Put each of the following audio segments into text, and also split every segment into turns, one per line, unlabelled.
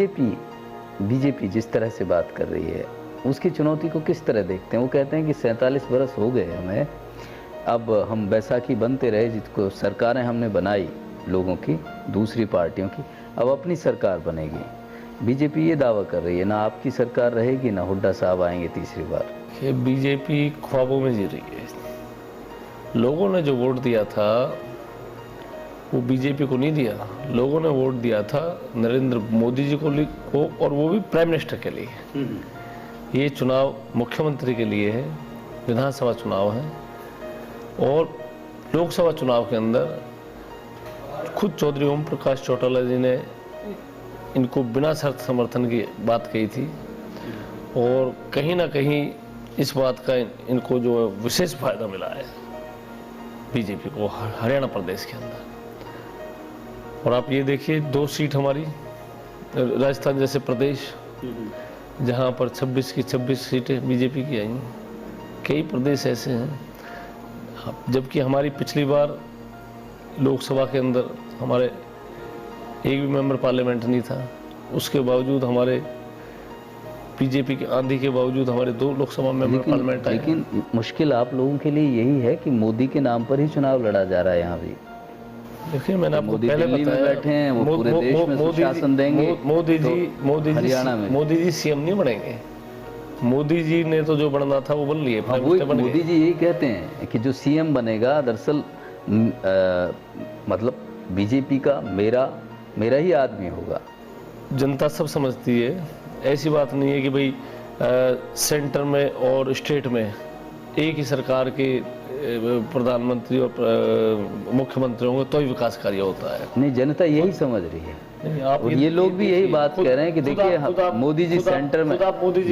BJP जिस तरह से बात कर रही है उसकी चुनौती को किस तरह देखते हैं? वो कहते हैं कि 47 बरस हो गए हमें, अब हम बैसाखी बनते रहे जिसको सरकारें हमने बनाई लोगों की, दूसरी पार्टियों की, अब अपनी सरकार बनेगी। बीजेपी ये दावा कर रही है ना आपकी सरकार रहेगी ना हुड्डा साहब आएंगे तीसरी बार।
ये बीजेपी ख्वाबों में जी रही है। लोगों ने जो वोट दिया था वो बीजेपी को नहीं दिया, लोगों ने वोट दिया था नरेंद्र मोदी जी को, और वो भी प्राइम मिनिस्टर के लिए। ये चुनाव मुख्यमंत्री के लिए है, विधानसभा चुनाव है, और लोकसभा चुनाव के अंदर खुद चौधरी ओम प्रकाश चौटाला जी ने इनको बिना शर्त समर्थन की बात कही थी, और कहीं ना कहीं इस बात का इनको जो विशेष फायदा मिला है बीजेपी को हरियाणा प्रदेश के अंदर। और आप ये देखिए 2 सीट हमारी राजस्थान जैसे प्रदेश जहाँ पर 26 की 26 सीटें बीजेपी की आई, कई प्रदेश ऐसे हैं। जबकि हमारी पिछली बार लोकसभा के अंदर हमारे एक भी मेंबर पार्लियामेंट नहीं था, उसके बावजूद हमारे बीजेपी की आंधी के बावजूद हमारे 2 लोकसभा मेंबर पार्लियामेंट आए।
लेकिन मुश्किल आप लोगों के लिए यही है कि मोदी के नाम पर ही चुनाव लड़ा जा रहा है यहाँ भी।
देखिए मैंने आपको
मोदी
पहले
दिल्ली में बैठे हैं, वो पूरे देश में शासन देंगे, हरियाणा में
मोदी जी सीएम नहीं बनेंगे। मोदी जी ने तो जो बनना था वो बन लिए।
मोदी जी यही कहते हैं कि जो सीएम बनेगा दरअसल मतलब बीजेपी का मेरा ही आदमी होगा।
जनता सब समझती है, ऐसी बात नहीं है कि भाई सेंटर में और स्टेट में एक ही सरकार के प्रधानमंत्री और मुख्यमंत्री होंगे तो ही विकास कार्य होता है।
नहीं, जनता यही समझ रही है, और ये लोग भी यही बात कह रहे हैं कि देखिए मोदी जी सेंटर में,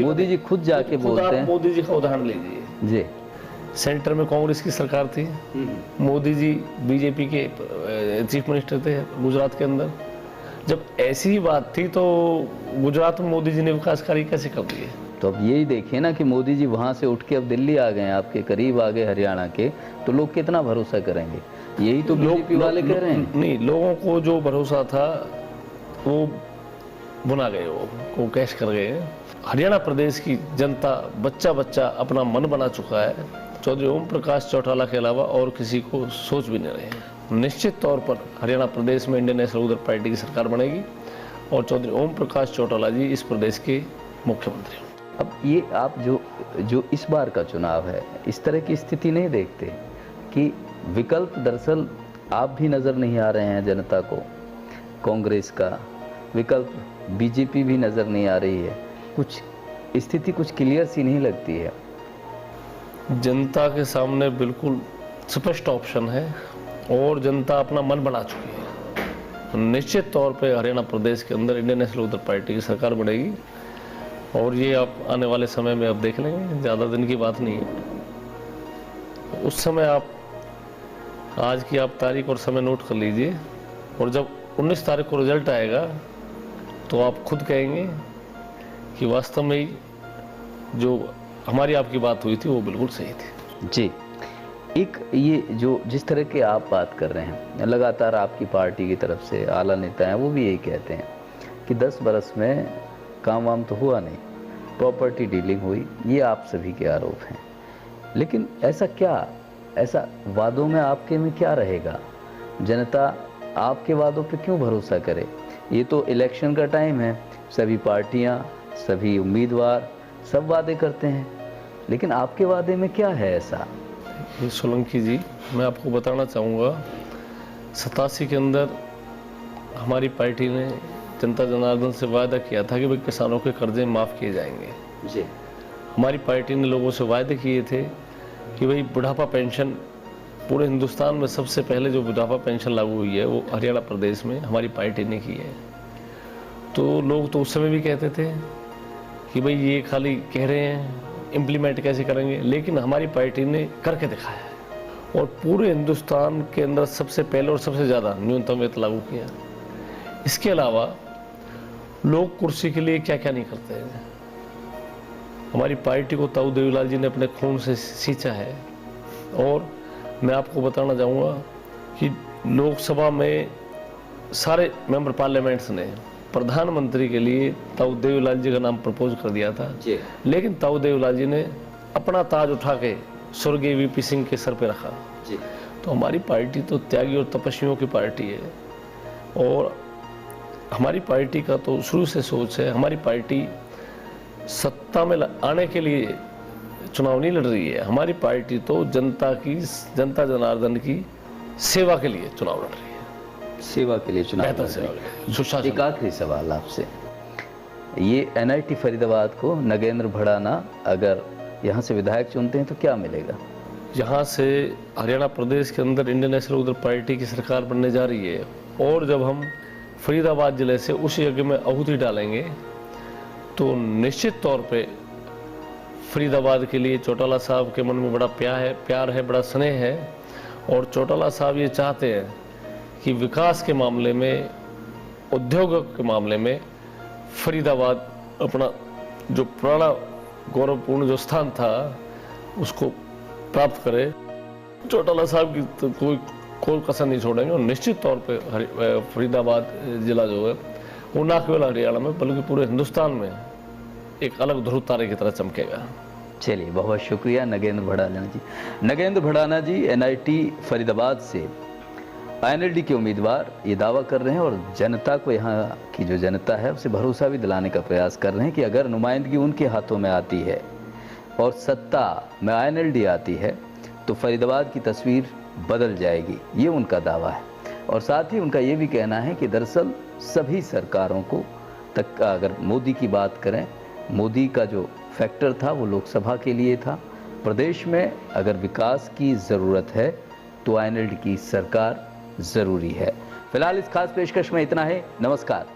मोदी जी खुद जाके बोलते हैं।
मोदी जी का उदाहरण लीजिए
जी,
सेंटर में कांग्रेस की सरकार थी, मोदी जी बीजेपी के चीफ मिनिस्टर थे गुजरात के अंदर। जब ऐसी ही बात थी तो गुजरात में मोदी जी ने विकास कार्य कैसे कर दिए?
तो अब यही देखिए ना कि मोदी जी वहाँ से उठ के अब दिल्ली आ गए, आपके करीब आ गए हरियाणा के, तो लोग कितना भरोसा करेंगे? यही तो बीजेपी वाले कह रहे हैं।
नहीं, लोगों को जो भरोसा था वो भुना गए, वो कैश कर गए। हरियाणा प्रदेश की जनता बच्चा बच्चा अपना मन बना चुका है, चौधरी ओम प्रकाश चौटाला के अलावा और किसी को सोच भी नहीं रहे हैं। निश्चित तौर पर हरियाणा प्रदेश में इंडियन नेशनल लोकदल पार्टी की सरकार बनेगी और चौधरी ओम प्रकाश चौटाला जी इस प्रदेश के मुख्यमंत्री।
अब ये आप जो इस बार का चुनाव है, इस तरह की स्थिति नहीं देखते कि विकल्प दरअसल आप भी नज़र नहीं आ रहे हैं जनता को, कांग्रेस का विकल्प बीजेपी भी नज़र नहीं आ रही है, कुछ स्थिति कुछ क्लियर सी नहीं लगती है।
जनता के सामने बिल्कुल स्पष्ट ऑप्शन है और जनता अपना मन बना चुकी है। निश्चित तौर पे हरियाणा प्रदेश के अंदर इंडियन नेशनल लोकदल पार्टी की सरकार बनेगी, और ये आप आने वाले समय में आप देख लेंगे, ज़्यादा दिन की बात नहीं है। उस समय आप आज की आप तारीख और समय नोट कर लीजिए, और जब 19 तारीख को रिजल्ट आएगा तो आप खुद कहेंगे कि वास्तव में जो हमारी आपकी बात हुई थी वो बिल्कुल सही थी।
जी, एक ये जो जिस तरह के आप बात कर रहे हैं, लगातार आपकी पार्टी की तरफ से आला नेता हैं वो भी यही कहते हैं कि 10 बरस में काम वाम तो हुआ नहीं, प्रॉपर्टी डीलिंग हुई, ये आप सभी के आरोप हैं। लेकिन ऐसा क्या, ऐसा वादों में आपके में क्या रहेगा? जनता आपके वादों पे क्यों भरोसा करे? ये तो इलेक्शन का टाइम है, सभी पार्टियां, सभी उम्मीदवार सब वादे करते हैं, लेकिन आपके वादे में क्या है ऐसा?
ये सोलंकी जी, मैं आपको बताना चाहूँगा, 87 के अंदर हमारी पार्टी ने जनता जनार्दन से वायदा किया था कि भाई किसानों के कर्जे माफ़ किए जाएंगे।
जी,
हमारी पार्टी ने लोगों से वायदे किए थे कि भाई बुढ़ापा पेंशन, पूरे हिंदुस्तान में सबसे पहले जो बुढ़ापा पेंशन लागू हुई है वो हरियाणा प्रदेश में हमारी पार्टी ने की है। तो लोग तो उस समय भी कहते थे कि भाई ये खाली कह रहे हैं, इम्प्लीमेंट कैसे करेंगे, लेकिन हमारी पार्टी ने करके दिखाया है और पूरे हिंदुस्तान के अंदर सबसे पहले और सबसे ज़्यादा न्यूनतम वेतन लागू किया। इसके अलावा लोग कुर्सी के लिए क्या क्या नहीं करते हैं। हमारी पार्टी को ताऊ देवीलाल जी ने अपने खून से सींचा है, और मैं आपको बताना चाहूँगा कि लोकसभा में सारे मेंबर पार्लियामेंट्स ने प्रधानमंत्री के लिए ताऊ देवीलाल जी का नाम प्रपोज कर दिया था, लेकिन ताऊ देवीलाल जी ने अपना ताज उठा के स्वर्गीय वीपी सिंह के सर पे रखा। तो हमारी पार्टी तो त्यागी और तपस्वियों की पार्टी है, और हमारी पार्टी का तो शुरू से सोच है, हमारी पार्टी सत्ता में आने के लिए चुनाव नहीं लड़ रही है, हमारी पार्टी तो जनता जनार्दन की सेवा के लिए चुनाव लड़ रही है।
सेवा के लिए चुनाव लड़ रही है।
सुशासन।
एक आखिरी सवाल आपसे, ये NIT फरीदाबाद को नगेंद्र भड़ाना अगर यहाँ से विधायक चुनते हैं तो क्या मिलेगा?
यहाँ से हरियाणा प्रदेश के अंदर इंडियन नेशनल लोकदल पार्टी की सरकार बनने जा रही है, और जब हम फरीदाबाद जिले से उस यज्ञ में आहुति डालेंगे तो निश्चित तौर पे फरीदाबाद के लिए चौटाला साहब के मन में बड़ा प्यार है, बड़ा स्नेह है, और चौटाला साहब ये चाहते हैं कि विकास के मामले में, उद्योग के मामले में फरीदाबाद अपना जो पुराना गौरवपूर्ण जो स्थान था उसको प्राप्त करे। चौटाला साहब की तो कोई कसर नहीं छोड़ेंगे, और निश्चित तौर पे फरीदाबाद जिला जो है वो ना केवल हरियाणा में बल्कि पूरे हिंदुस्तान में एक अलग ध्रुव तारे की तरह चमकेगा।
चलिए, बहुत शुक्रिया नगेंद्र भड़ाना जी। नगेंद्र भड़ाना जी NIT फरीदाबाद से INLD के उम्मीदवार ये दावा कर रहे हैं, और जनता को, यहाँ की जो जनता है उसे भरोसा भी दिलाने का प्रयास कर रहे हैं कि अगर नुमाइंदगी उनके हाथों में आती है और सत्ता में INLD आती है तो फरीदाबाद की तस्वीर बदल जाएगी, ये उनका दावा है। और साथ ही उनका ये भी कहना है कि दरअसल सभी सरकारों को तक, अगर मोदी की बात करें, मोदी का जो फैक्टर था वो लोकसभा के लिए था, प्रदेश में अगर विकास की ज़रूरत है तो INLD की सरकार ज़रूरी है। फिलहाल इस खास पेशकश में इतना है। नमस्कार।